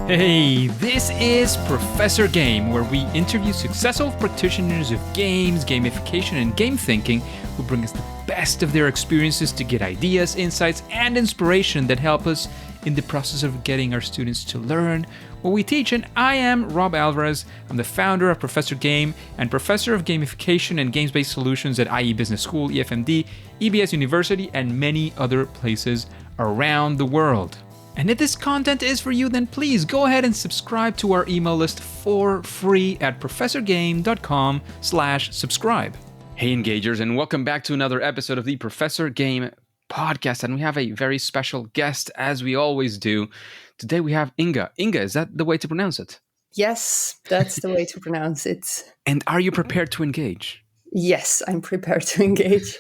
Hey, this is Professor Game, where we interview successful practitioners of games, gamification, and game thinking who bring us the best of their experiences to get ideas, insights, and inspiration that help us in the process of getting our students to learn what we teach. And I am Rob Alvarez. I'm the founder of Professor Game and professor of gamification and games-based solutions at IE Business School, EFMD, EBS University, and many other places around the world. And if this content is for you, then please go ahead and subscribe to our email list for free at professorgame.com/subscribe. Hey, engagers, and welcome back to another episode of the Professor Game podcast. And we have a very special guest, as we always do. Today we have Inge. Inge, is that the way to pronounce it? Yes, that's the way to pronounce it. And are you prepared to engage? Yes, I'm prepared to engage.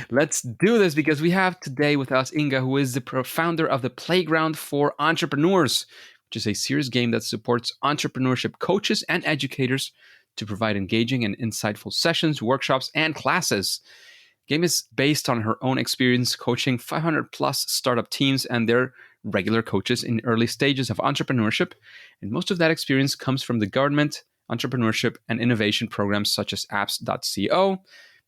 Let's do this, because we have today with us Inge, who is the founder of the Playground for Entrepreneurs, which is a serious game that supports entrepreneurship coaches and educators to provide engaging and insightful sessions, workshops, and classes. The game is based on her own experience coaching 500 plus startup teams and their regular coaches in early stages of entrepreneurship. And most of that experience comes from the government, entrepreneurship, and innovation programs such as apps.co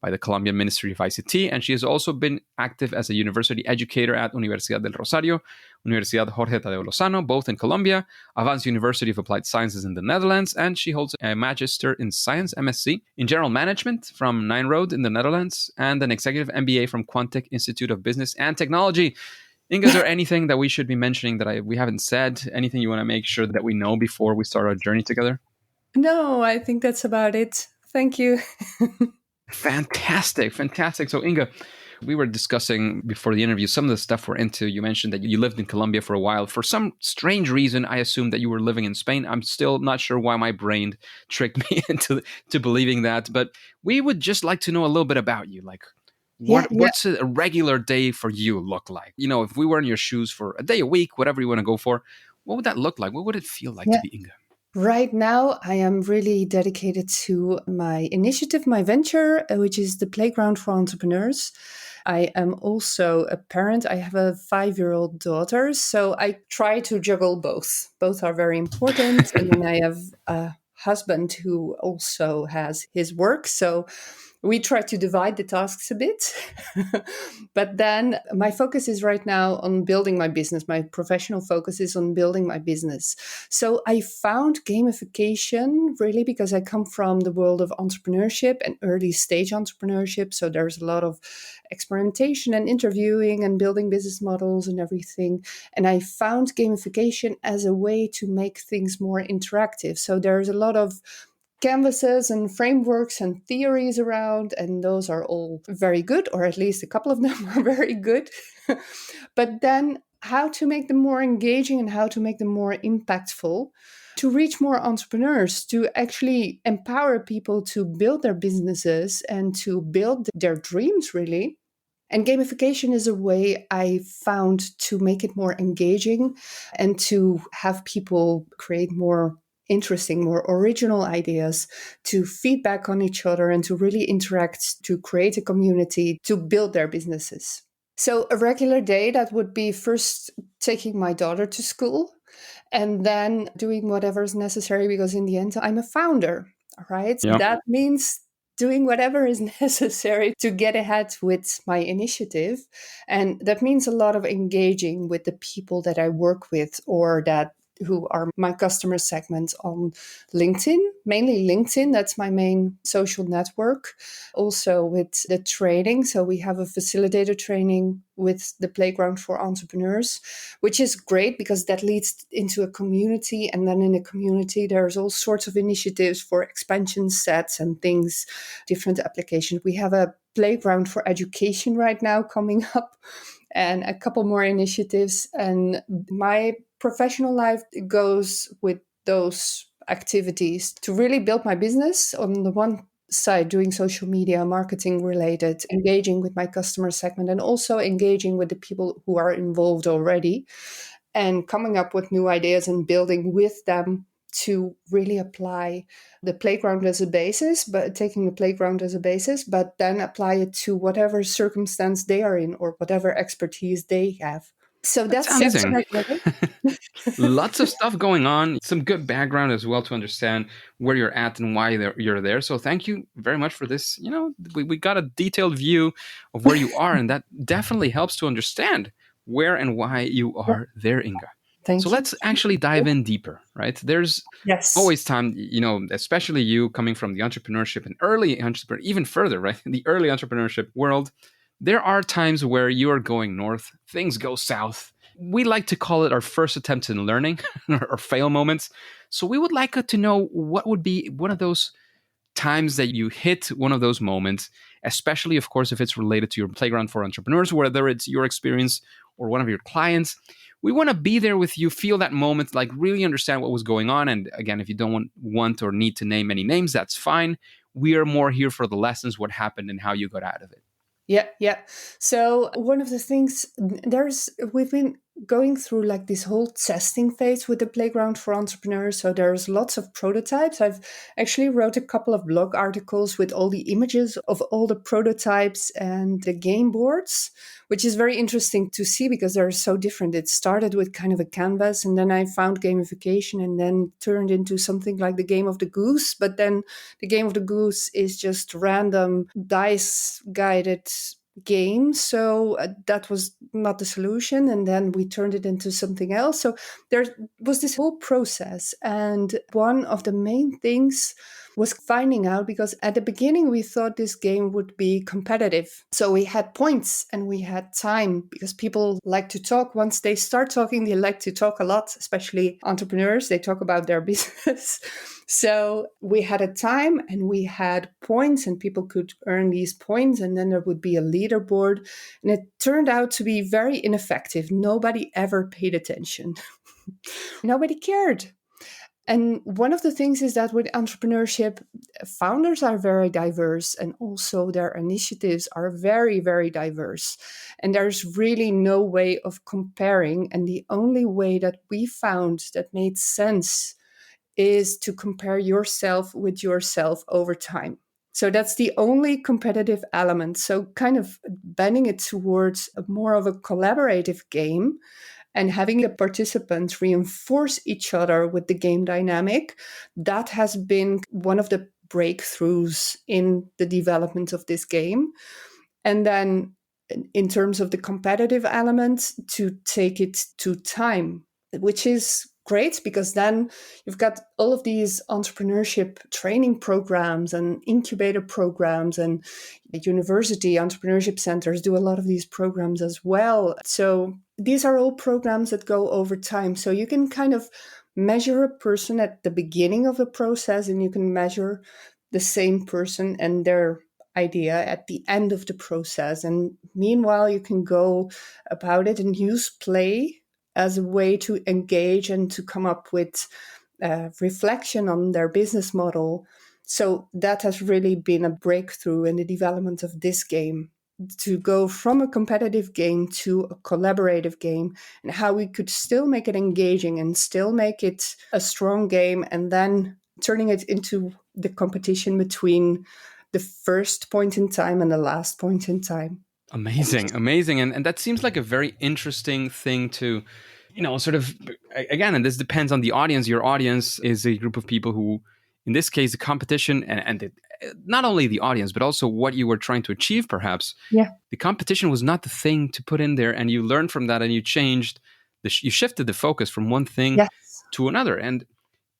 by the Colombian Ministry of ICT. And she has also been active as a university educator at Universidad del Rosario, Universidad Jorge Tadeo Lozano, both in Colombia, Avans University of Applied Sciences in the Netherlands, and she holds a Magister in Science, MSc, in General Management from Nyenrode in the Netherlands, and an Executive MBA from Quantic Institute of Business and Technology. Inge, is there anything that we should be mentioning that we haven't said? Anything you want to make sure that we know before we start our journey together? No, I think that's about it. Thank you. Fantastic. So Inge, we were discussing before the interview some of the stuff we're into. You mentioned that you lived in Colombia for a while. For some strange reason, I assumed that you were living in Spain. I'm still not sure why my brain tricked me into believing that. But we would just like to know a little bit about you. Like, what's a regular day for you look like? You know, if we were in your shoes for a day, a week, whatever you want to go for, what would that look like? What would it feel like to be Inge? Right now, I am really dedicated to my initiative, my venture, which is the Playground for Entrepreneurs. I am also a parent. I have a 5-year-old daughter, so I try to juggle both. Both are very important. And then I have a husband who also has his work, so we try to divide the tasks a bit. But then my focus is right now on building my business. My professional focus is on building my business. So I found gamification really because I come from the world of entrepreneurship and early stage entrepreneurship. So there's a lot of experimentation and interviewing and building business models and everything. And I found gamification as a way to make things more interactive. So there's a lot of canvases and frameworks and theories around, and those are all very good, or at least a couple of them are very good. But then how to make them more engaging and how to make them more impactful, to reach more entrepreneurs, to actually empower people to build their businesses and to build their dreams, really. And gamification is a way I found to make it more engaging and to have people create more interesting, more original ideas, to feedback on each other and to really interact, to create a community, to build their businesses. So a regular day, that would be first taking my daughter to school and then doing whatever is necessary, because in the end, I'm a founder, right? Yeah. That means doing whatever is necessary to get ahead with my initiative. And that means a lot of engaging with the people that I work with or who are my customer segments on LinkedIn, mainly LinkedIn. That's my main social network. Also with the training. So we have a facilitator training with the Playground for Entrepreneurs, which is great because that leads into a community. And then in a community, there's all sorts of initiatives for expansion sets and things, different applications. We have a Playground for Education right now coming up and a couple more initiatives. And my professional life goes with those activities to really build my business. On the one side, doing social media marketing related, engaging with my customer segment, and also engaging with the people who are involved already and coming up with new ideas and building with them to really apply the playground as a basis, but taking the playground as a basis, but then apply it to whatever circumstance they are in or whatever expertise they have. So That's that's amazing. what I did. Lots of stuff going on, some good background as well to understand where you're at and why you're there. So thank you very much for this. We got a detailed view of where you are, and that definitely helps to understand where and why you Yeah, are there, Inga. So thank you. let's actually dive in deeper, right? There's Yes. always time, especially you coming from the entrepreneurship and early entrepreneur, even further, right? The early entrepreneurship world, there are times where you are going north, things go south. We like to call it our first attempts in learning or fail moments. So we would like to know what would be one of those times that you hit one of those moments, especially, of course, if it's related to your playground for entrepreneurs, whether it's your experience or one of your clients. We want to be there with you, feel that moment, like really understand what was going on. And again, if you don't want or need to name any names, that's fine. We are more here for the lessons, what happened, and how you got out of it. Yeah, yeah. So one of the things we've been going through like this whole testing phase with the playground for entrepreneurs. So there's lots of prototypes. I've actually wrote a couple of blog articles with all the images of all the prototypes and the game boards, which is very interesting to see because they're so different. It started with kind of a canvas, and then I found gamification, and then turned into something like the game of the goose. But then the game of the goose is just random dice guided game. So that was not the solution. And then we turned it into something else. So there was this whole process. And one of the main things was finding out, because at the beginning we thought this game would be competitive. So we had points and we had time, because people like to talk. Once they start talking, they like to talk a lot, especially entrepreneurs. They talk about their business. So we had a time and we had points, and people could earn these points, and then there would be a leaderboard. And it turned out to be very ineffective. Nobody ever paid attention. Nobody cared. And one of the things is that with entrepreneurship, founders are very diverse, and also their initiatives are very, very diverse. And there's really no way of comparing. And the only way that we found that made sense is to compare yourself with yourself over time. So that's the only competitive element. So kind of bending it towards more of a collaborative game, and having the participants reinforce each other with the game dynamic, that has been one of the breakthroughs in the development of this game. And then in terms of the competitive element, to take it to time, which is great, because then you've got all of these entrepreneurship training programs and incubator programs, and university entrepreneurship centers do a lot of these programs as well. So these are all programs that go over time. So you can kind of measure a person at the beginning of the process, and you can measure the same person and their idea at the end of the process. And meanwhile, you can go about it and use play as a way to engage and to come up with reflection on their business model. So that has really been a breakthrough in the development of this game, to go from a competitive game to a collaborative game, and how we could still make it engaging and still make it a strong game, and then turning it into the competition between the first point in time and the last point in time. Amazing, amazing. And that seems like a very interesting thing to, sort of, again, and this depends on the audience. Your audience is a group of people who, in this case, the competition not only the audience, but also what you were trying to achieve, perhaps. Yeah. The competition was not the thing to put in there, and you learned from that, and you changed, you shifted the focus from one thing Yes. to another. And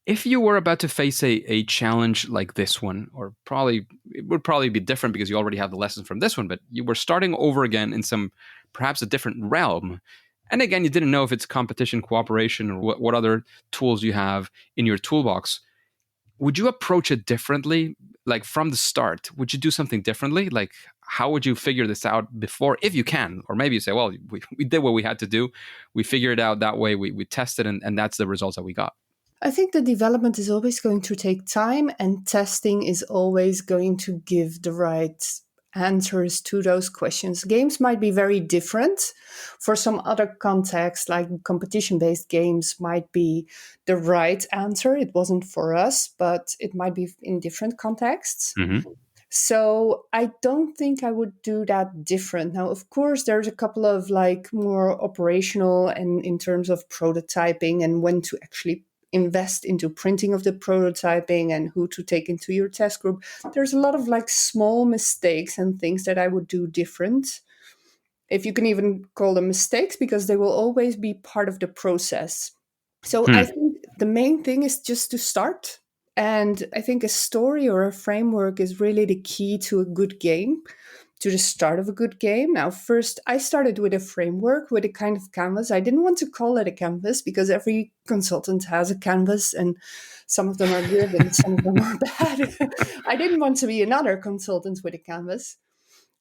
if you were about to face a challenge like this one, or probably it would probably be different because you already have the lessons from this one, but you were starting over again in some perhaps a different realm. And again, you didn't know if it's competition, cooperation, or what other tools you have in your toolbox. Would you approach it differently? Like from the start, would you do something differently? Like, how would you figure this out before, if you can? Or maybe you say, well, we did what we had to do. We figured it out that way. We tested, and that's the results that we got. I think the development is always going to take time, and testing is always going to give the right answers to those questions. Games might be very different. For some other context, like competition-based games might be the right answer. It wasn't for us, but it might be in different contexts. Mm-hmm. So I don't think I would do that different. Now, of course, there's a couple of like more operational and in terms of prototyping and when to actually invest into printing of the prototyping and who to take into your test group. There's a lot of like small mistakes and things that I would do different. If you can even call them mistakes, because they will always be part of the process. So I Hmm. think the main thing is just to start. And I think a story or a framework is really the key to a good game, to the start of a good game. Now, first, I started with a framework, with a kind of canvas. I didn't want to call it a canvas because every consultant has a canvas and some of them are good and some of them are bad. I didn't want to be another consultant with a canvas.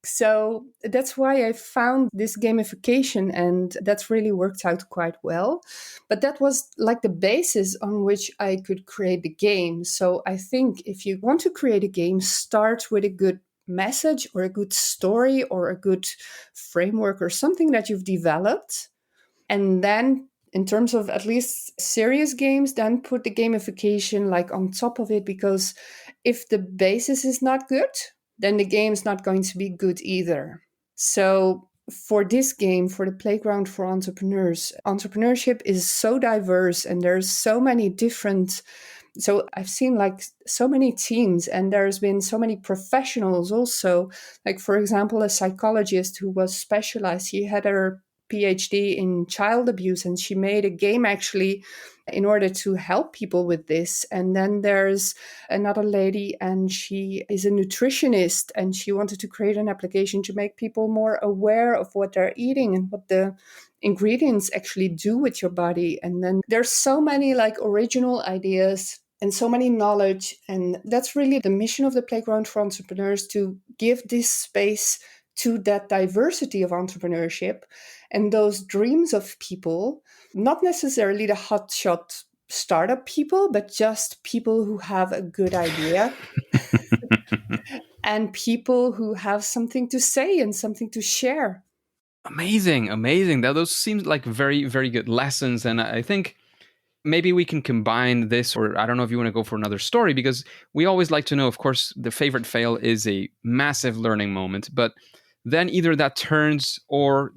So that's why I found this gamification, and that's really worked out quite well. But that was like the basis on which I could create the game. So I think if you want to create a game, start with a good message or a good story or a good framework or something that you've developed. And then in terms of at least serious games, then put the gamification like on top of it, because if the basis is not good, then the game's not going to be good either. So for this game, for the playground for entrepreneurs, entrepreneurship is so diverse and there's so many different. So I've seen like so many teams, and there's been so many professionals also. Like, for example, a psychologist who was specialized, she had her PhD in child abuse, and she made a game actually in order to help people with this. And then there's another lady, and she is a nutritionist, and she wanted to create an application to make people more aware of what they're eating and what the ingredients actually do with your body. And then there's so many like original ideas and so many knowledge. And that's really the mission of the Playground for Entrepreneurs, to give this space to that diversity of entrepreneurship and those dreams of people, not necessarily the hotshot startup people, but just people who have a good idea and people who have something to say and something to share. Amazing, amazing. That those seems like very, very good lessons, and I think maybe we can combine this, or I don't know if you want to go for another story, because we always like to know, of course, the favorite fail is a massive learning moment, but then either that turns, or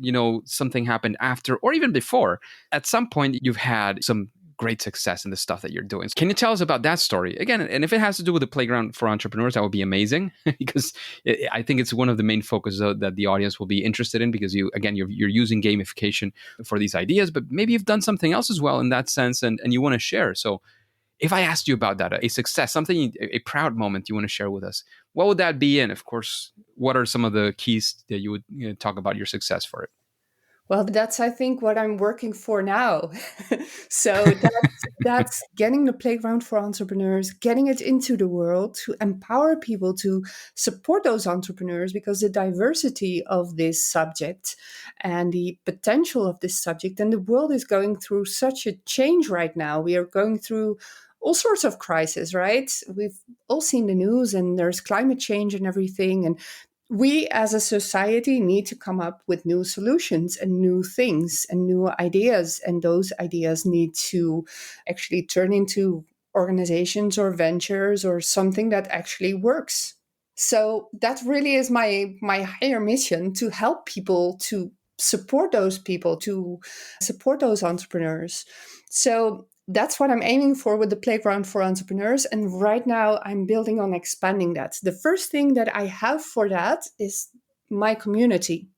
something happened after or even before. At some point you've had some great success in the stuff that you're doing. Can you tell us about that story again? And if it has to do with the playground for entrepreneurs, that would be amazing, because I think it's one of the main focuses that the audience will be interested in, because you're using gamification for these ideas, but maybe you've done something else as well in that sense, and you want to share. So if I asked you about that, a success, something, a proud moment you want to share with us, what would that be? And of course, what are some of the keys that you would talk about your success for it? Well, that's, I think, what I'm working for now. So that's getting the playground for entrepreneurs, getting it into the world to empower people to support those entrepreneurs, because the diversity of this subject and the potential of this subject, and the world is going through such a change right now. We are going through all sorts of crises, right? We've all seen the news, and there's climate change and everything. And we as a society need to come up with new solutions and new things and new ideas. And those ideas need to actually turn into organizations or ventures or something that actually works. So that really is my higher mission, to help people, to support those people, to support those entrepreneurs. So that's what I'm aiming for with the Playground for Entrepreneurs. And right now I'm building on expanding that. The first thing that I have for that is my community.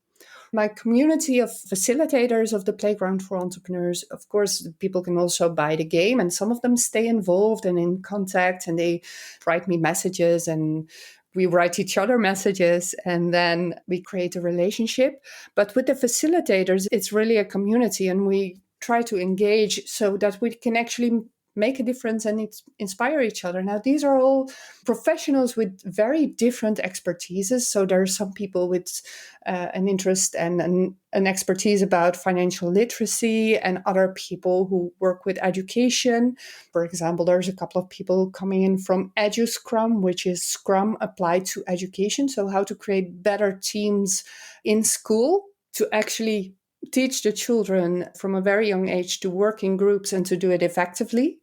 My community of facilitators of the Playground for Entrepreneurs. Of course, people can also buy the game, and some of them stay involved and in contact, and they write me messages, and we write each other messages, and then we create a relationship. But with the facilitators, it's really a community, and we try to engage so that we can actually make a difference and inspire each other. Now, these are all professionals with very different expertises. So there are some people with an interest and an expertise about financial literacy, and other people who work with education. For example, there's a couple of people coming in from EduScrum, which is Scrum applied to education. So how to create better teams in school to actually teach the children from a very young age to work in groups and to do it effectively.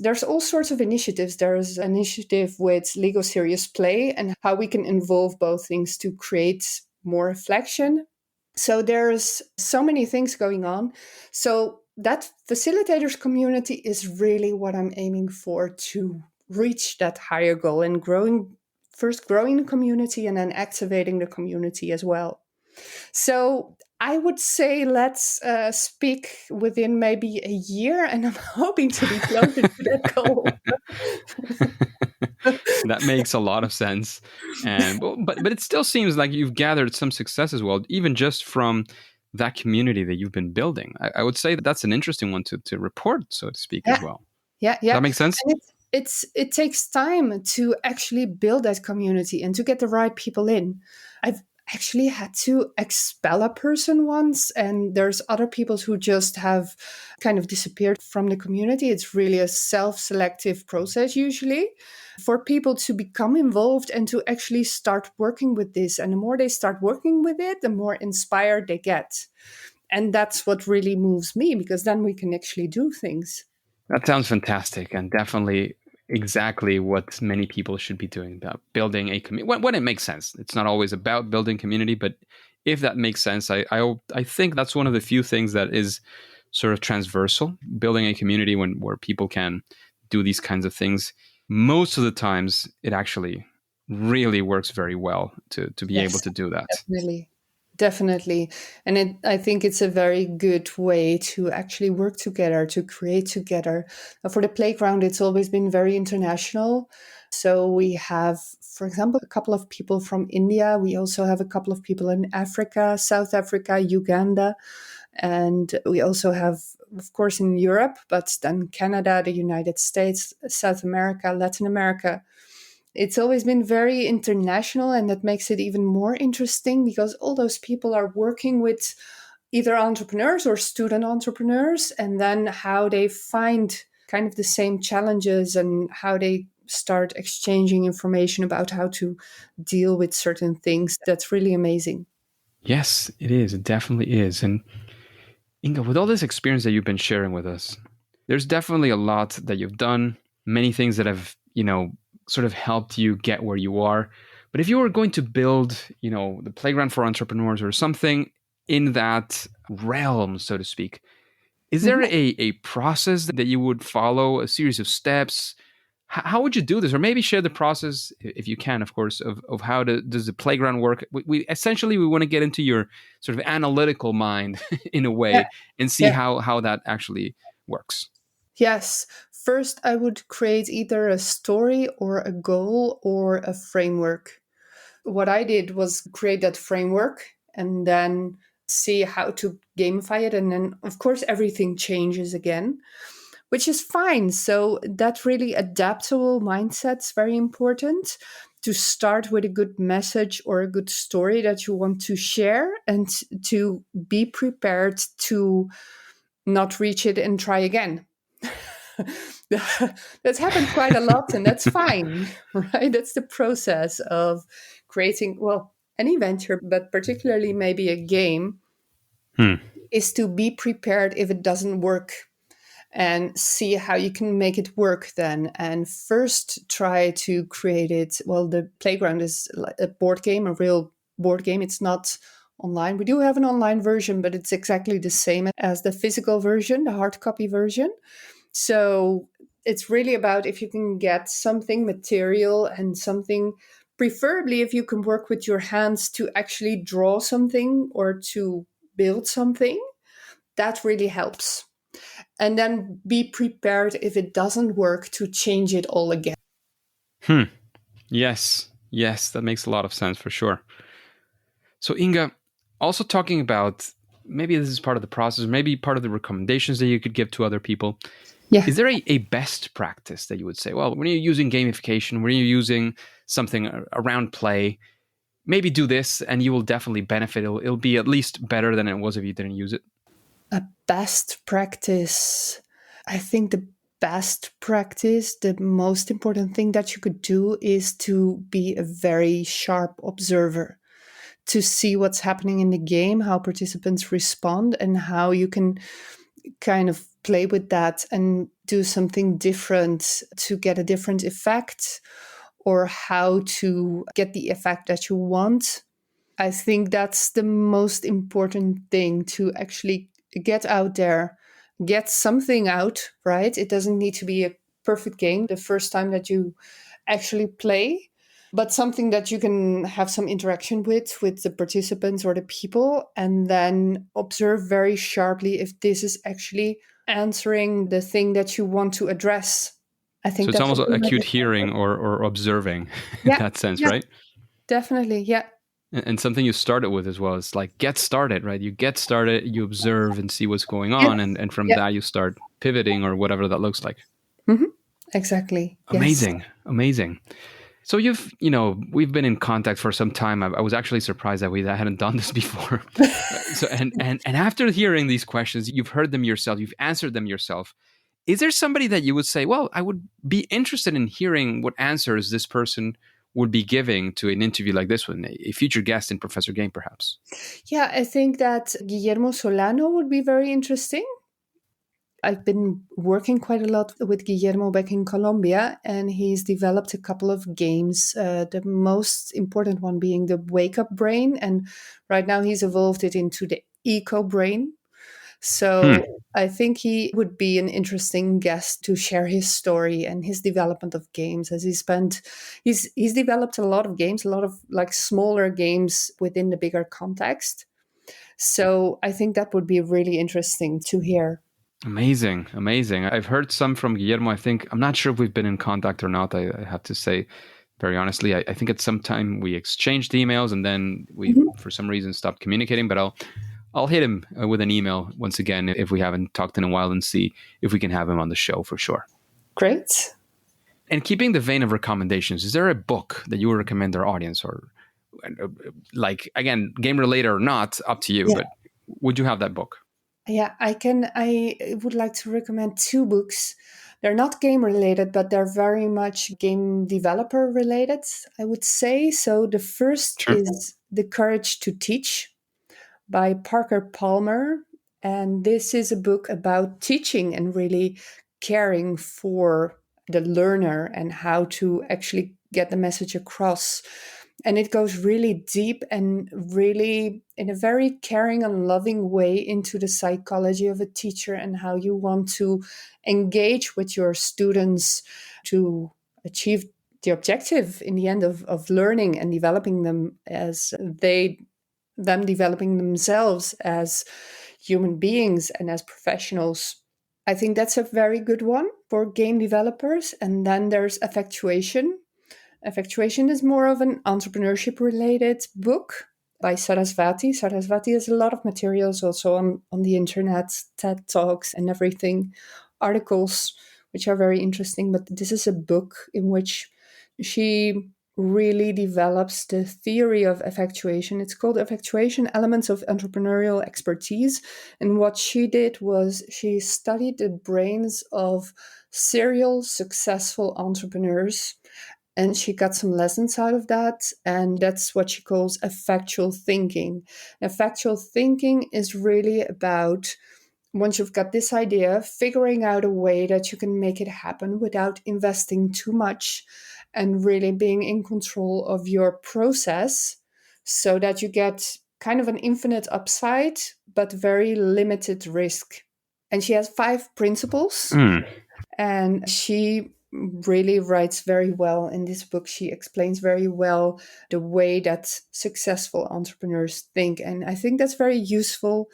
There's all sorts of initiatives. There's an initiative with Lego Serious Play and how we can involve both things to create more reflection. So there's so many things going on. So that facilitators community is really what I'm aiming for, to reach that higher goal and growing the community and then activating the community as well. So I would say let's speak within maybe a year, and I'm hoping to be closer to that goal. That makes a lot of sense. And but it still seems like you've gathered some success as well, even just from that community that you've been building. I would say that that's an interesting one to report, so to speak, as Yeah, well. yeah, Does yeah. that make sense? And it takes time to actually build that community and to get the right people in. I've actually had to expel a person once, and there's other people who just have kind of disappeared from the community. It's really a self-selective process usually for people to become involved and to actually start working with this. And the more they start working with it, the more inspired they get. And that's what really moves me, because then we can actually do things. That sounds fantastic, and definitely exactly what many people should be doing, about building a community when it makes sense. It's not always about building community, but if that makes sense, I think that's one of the few things that is sort of transversal. Building a community where people can do these kinds of things, most of the times it actually really works very well to be able Yes, to do that. definitely. Definitely. And I think it's a very good way to actually work together, to create together. For the playground, it's always been very international. So we have, for example, a couple of people from India. We also have a couple of people in Africa, South Africa, Uganda. And we also have, of course, in Europe, but then Canada, the United States, South America, Latin America. It's always been very international, and that makes it even more interesting because all those people are working with either entrepreneurs or student entrepreneurs, and then how they find kind of the same challenges and how they start exchanging information about how to deal with certain things. That's really amazing. Yes, it is. It definitely is. And Inga, with all this experience that you've been sharing with us, there's definitely a lot that you've done, many things that have, sort of helped you get where you are. But if you were going to build, the playground for entrepreneurs or something in that realm, so to speak, is there Mhm. a process that you would follow, a series of steps? How would you do this? Or maybe share the process, if you can, of course, of how does the playground work? We essentially, we want to get into your sort of analytical mind in a Yeah, way and see yeah. how that actually works. Yes. First, I would create either a story or a goal or a framework. What I did was create that framework and then see how to gamify it. And then, of course, everything changes again, which is fine. So, that really adaptable mindset's very important, to start with a good message or a good story that you want to share and to be prepared to not reach it and try again. That's happened quite a lot, and that's fine, right? That's the process of creating, well, any venture, but particularly maybe a game, Hmm. is to be prepared if it doesn't work and see how you can make it work then. And first try to create it. Well, the playground is like a board game, a real board game. It's not online. We do have an online version, but it's exactly the same as the physical version, the hard copy version. So it's really about if you can get something material and something, preferably if you can work with your hands to actually draw something or to build something, that really helps. And then be prepared if it doesn't work to change it all again. Hmm. Yes, that makes a lot of sense for sure. So Inga, also talking about, maybe this is part of the process, maybe part of the recommendations that you could give to other people. Yeah. Is there a best practice that you would say, well, when you're using gamification, when you're using something around play, maybe do this and you will definitely benefit. It'll be at least better than it was if you didn't use it? A best practice. I think the best practice, the most important thing that you could do is to be a very sharp observer, to see what's happening in the game, how participants respond, and how you can kind of play with that and do something different to get a different effect, or how to get the effect that you want. I think that's the most important thing, to actually get out there, get something out, right? It doesn't need to be a perfect game the first time that you actually play, but something that you can have some interaction with the participants or the people, and then observe very sharply if this is actually answering the thing that you want to address. I So think it's that almost would be my acute hearing example. or observing in Yeah, that sense, yeah, right? definitely. Yeah. And something you started with as well is like get started, right? You get started, you observe and see what's going on, Yes. and from Yeah. that you start pivoting or whatever that looks like. Hmm. Exactly. Yes. Amazing, amazing. So we've been in contact for some time. I was actually surprised that we hadn't done this before. So and after hearing these questions, you've heard them yourself, you've answered them yourself. Is there somebody that you would say, well, I would be interested in hearing what answers this person would be giving to an interview like this one, a future guest in Professor Game, perhaps? Yeah, I think that Guillermo Solano would be very interesting. I've been working quite a lot with Guillermo back in Colombia, and he's developed a couple of games. The most important one being the Wake Up Brain, and right now he's evolved it into the Eco Brain. Hmm. So I think he would be an interesting guest to share his story and his development of games, as he's developed a lot of games, a lot of like smaller games within the bigger context. So I think that would be really interesting to hear. Amazing, amazing. I've heard some from Guillermo. I think I'm not sure if we've been in contact or not. I have to say, very honestly, I think at some time we exchanged emails and then we, Mhm. for some reason, stopped communicating. But I'll hit him with an email once again if we haven't talked in a while and see if we can have him on the show for sure. Great. And keeping the vein of recommendations, is there a book that you would recommend our audience, or like again, game related or not, up to you? Yeah. But would you have that book? Yeah, I would like to recommend two books. They're not game related, but they're very much game developer related, I would say. So the first Sure. is The Courage to Teach by Parker Palmer. And this is a book about teaching and really caring for the learner and how to actually get the message across. And it goes really deep and really in a very caring and loving way into the psychology of a teacher and how you want to engage with your students to achieve the objective in the end of learning and developing them as them developing themselves as human beings and as professionals. I think that's a very good one for game developers. And then there's Effectuation. Effectuation is more of an entrepreneurship related book by Sarasvati. Sarasvati has a lot of materials also on the internet, TED Talks and everything, articles, which are very interesting. But this is a book in which she really develops the theory of effectuation. It's called Effectuation Elements of Entrepreneurial Expertise. And what she did was she studied the brains of serial successful entrepreneurs, and she got some lessons out of that. And that's what she calls effectual thinking. Effectual thinking is really about, once you've got this idea, figuring out a way that you can make it happen without investing too much and really being in control of your process so that you get kind of an infinite upside, but very limited risk. And she has 5 principles, Mm. and she really writes very well in this book. She explains very well the way that successful entrepreneurs think. And I think that's very useful,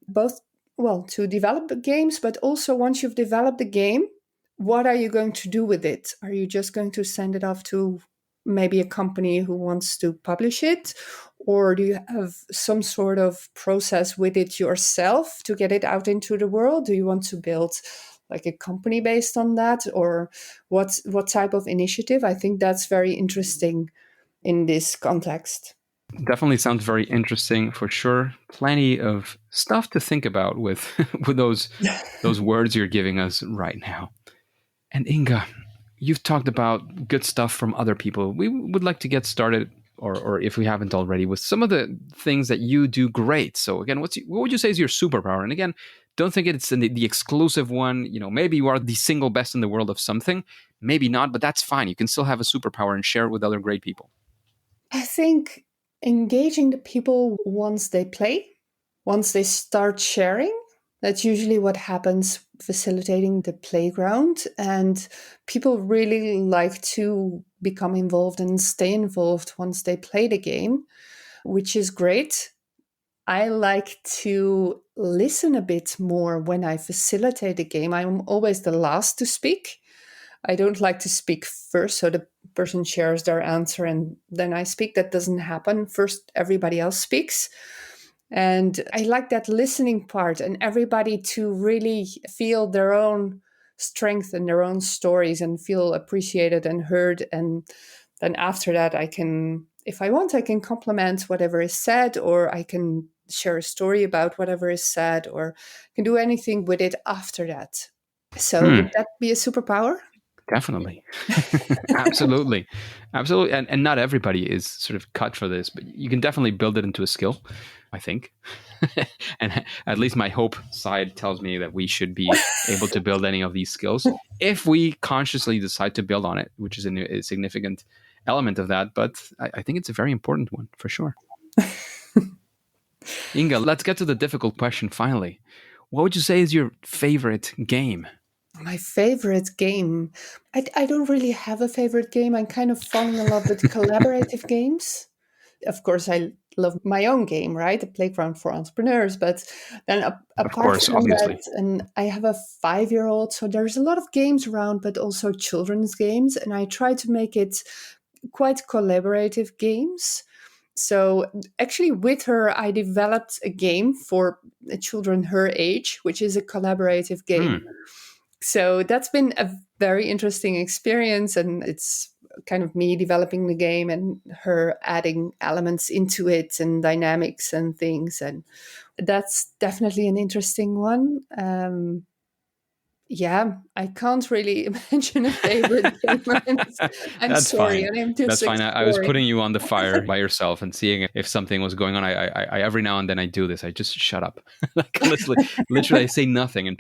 both, well, to develop the games, but also once you've developed the game, what are you going to do with it? Are you just going to send it off to maybe a company who wants to publish it? Or do you have some sort of process with it yourself to get it out into the world? Do you want to build like a company based on that? Or what type of initiative? I think that's very interesting in this context. Definitely sounds very interesting for sure. Plenty of stuff to think about with with those words you're giving us right now. And Inga, you've talked about good stuff from other people. We would like to get started, or if we haven't already, with some of the things that you do great. So again, what would you say is your superpower? And again, don't think it's the exclusive one. Maybe you are the single best in the world of something, maybe not, but that's fine. You can still have a superpower and share it with other great people. I think engaging the people once they play, once they start sharing, that's usually what happens facilitating the playground. And people really like to become involved and stay involved once they play the game, which is great. I like to listen a bit more when I facilitate a game. I'm always the last to speak. I don't like to speak first, so the person shares their answer and then I speak. That doesn't happen. First, everybody else speaks. And I like that listening part and everybody to really feel their own strength and their own stories and feel appreciated and heard. And then after that, I can, if I want, I can compliment whatever is said, or I can share a story about whatever is said, or can do anything with it after that. So would that be a superpower? Definitely. Absolutely. Absolutely. And not everybody is sort of cut for this, but you can definitely build it into a skill, I think. And at least my hope side tells me that we should be able to build any of these skills if we consciously decide to build on it, which is a significant element of that. But I think it's a very important one for sure. Inge, let's get to the difficult question finally. What would you say is your favorite game? My favorite game. I don't really have a favorite game. I'm kind of falling in love with collaborative games. Of course, I love my own game, right? The Playground for Entrepreneurs. But then apart from obviously. that, and I have a 5-year-old, so there's a lot of games around, but also children's games. And I try to make it quite collaborative games. So actually with her, I developed a game for children her age, which is a collaborative game. So that's been a very interesting experience, and it's kind of me developing the game and her adding elements into it and dynamics and things. And that's definitely an interesting one. Yeah, I can't really imagine a favorite game. I'm That's sorry, fine. and I'm just That's fine. I was putting you on the fire by yourself and seeing if something was going on. I every now and then I do this. I just shut up. Like literally, I say nothing, and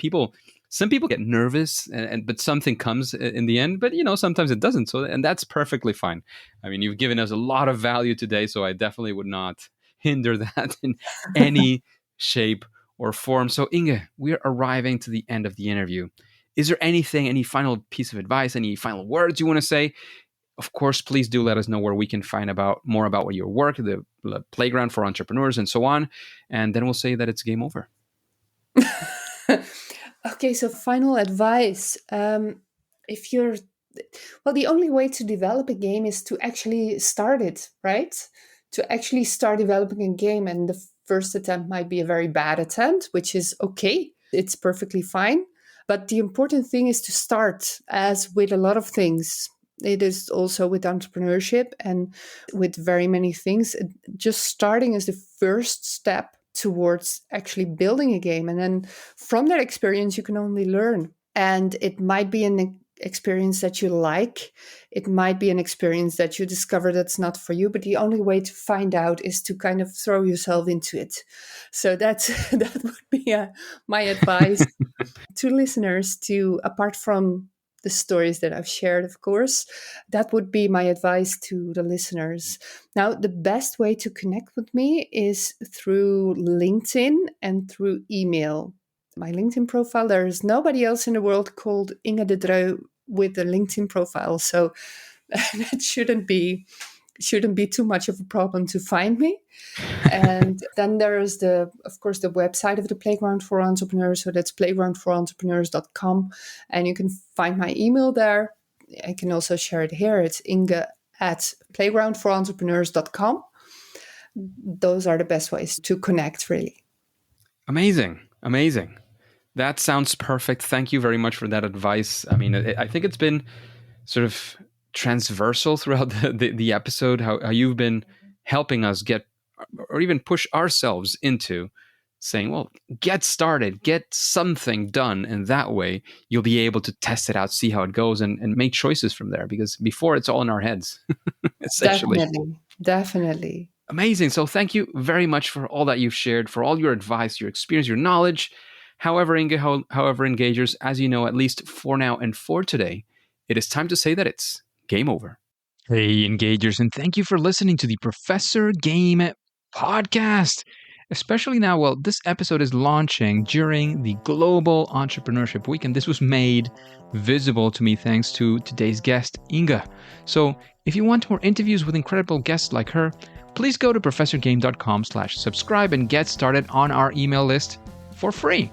some people get nervous, but something comes in the end. But sometimes it doesn't. So, and that's perfectly fine. I mean, you've given us a lot of value today, so I definitely would not hinder that in any shape or form. So, Inge, we're arriving to the end of the interview. Is there anything, any final piece of advice, any final words you want to say? Of course, please do let us know where we can find more about your work, the Playground for Entrepreneurs, and so on. And then we'll say that it's game over. Okay, so final advice. If you're, well, the only way to develop a game is to actually start it, right? To actually start developing a game. And the first attempt might be a very bad attempt, which is okay. It's perfectly fine. But the important thing is to start, as with a lot of things. It is also with entrepreneurship and with very many things. Just starting is the first step towards actually building a game. And then from that experience, you can only learn. And it might be an experience that you like. It might be an experience that you discover that's not for you. But the only way to find out is to kind of throw yourself into it. So that would be my advice to listeners, to, apart from the stories that I've shared, of course, that would be my advice to the listeners. Now, the best way to connect with me is through LinkedIn and through email. My LinkedIn profile, there is nobody else in the world called Inge de Dreu with a LinkedIn profile. So that shouldn't be too much of a problem to find me. And then there is of course, the website of the Playground for Entrepreneurs. So that's playgroundforentrepreneurs.com. And you can find my email there. I can also share it here. It's inge@playgroundforentrepreneurs.com. Those are the best ways to connect, really. Amazing. That sounds perfect. Thank you very much for that advice. I mean, I think it's been sort of transversal throughout the episode, how you've been helping us get, or even push ourselves into saying, well, get started, get something done. And that way you'll be able to test it out, see how it goes, and make choices from there. Because before, it's all in our heads, essentially. Definitely. Amazing. So thank you very much for all that you've shared, for all your advice, your experience, your knowledge. However, Inge, however, engagers, as you know, at least for now and for today, it is time to say that it's game over. Hey, engagers, and thank you for listening to the Professor Game podcast. Especially now, well, this episode is launching during the Global Entrepreneurship Week, and this was made visible to me thanks to today's guest, Inge. So if you want more interviews with incredible guests like her, please go to professorgame.com/subscribe and get started on our email list for free.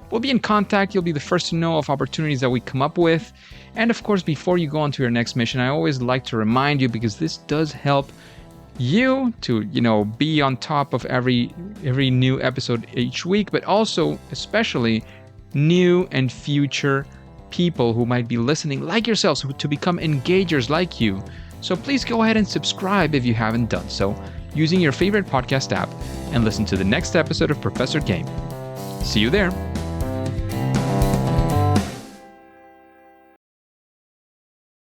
We'll be in contact. You'll be the first to know of opportunities that we come up with. And of course, before you go on to your next mission, I always like to remind you, because this does help you to, be on top of every new episode each week, but also especially new and future people who might be listening like yourselves to become engagers like you. So please go ahead and subscribe if you haven't done so, using your favorite podcast app, and listen to the next episode of Professor Game. See you there.